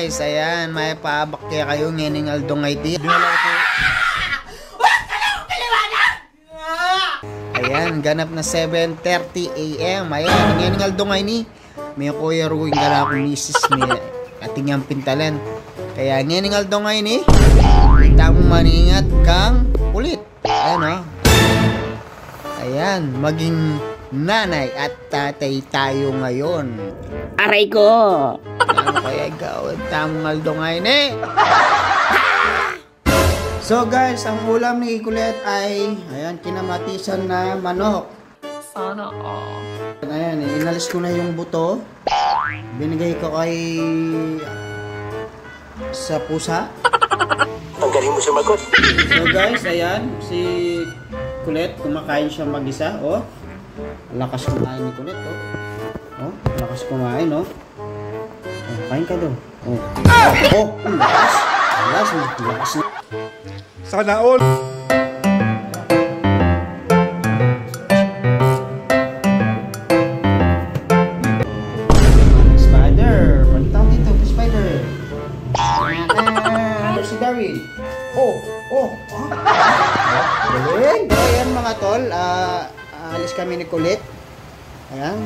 guys, ayan, may paabakya kayo ngening aldongay di. Ayan, ganap na 7:30 AM. Ayan, ngening aldongay ni. May kuya ruwing ka akong misis ni ating yung pintalan. Kaya ngening aldongay ni. Kita mo maningat kang kulit. Ayan, ayan, maging nanay at tatay tayo ngayon. Aray ko! Ano kaya gawin? Tamang aldongay ni. So guys, ang ulam ni Kulit ay ayan, kinamatisan na manok. Sana Ayan, inalis ko na yung buto. Binigay ko kay sa pusa. Ang galing mo sumagot. So guys, ayan, si Kulit, kumakain siya mag-isa, oh. Lakas kumain ni Kulit, oh. Oh, lakas kumain, oh. Oh, kain ka doon. Oh. Oh, lakas. Lakas na. Sana all. Spider, pantang dito, spider. Si Darwin. Oh. Galing. So, ayan mga tol, alis kami ni Kulit. Ayan,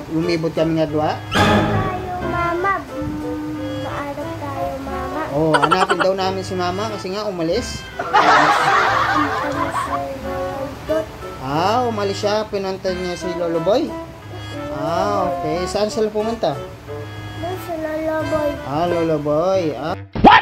lumibot kami nga dua. Mama, maarap tayo, mama. Oh, hanapin daw namin si mama kasi nga umalis. Umalis siya. Pinunta niya si Lolo Boy. Okay. Saan sila pumunta? Doon sa Lolo Boy. Lolo Boy. What?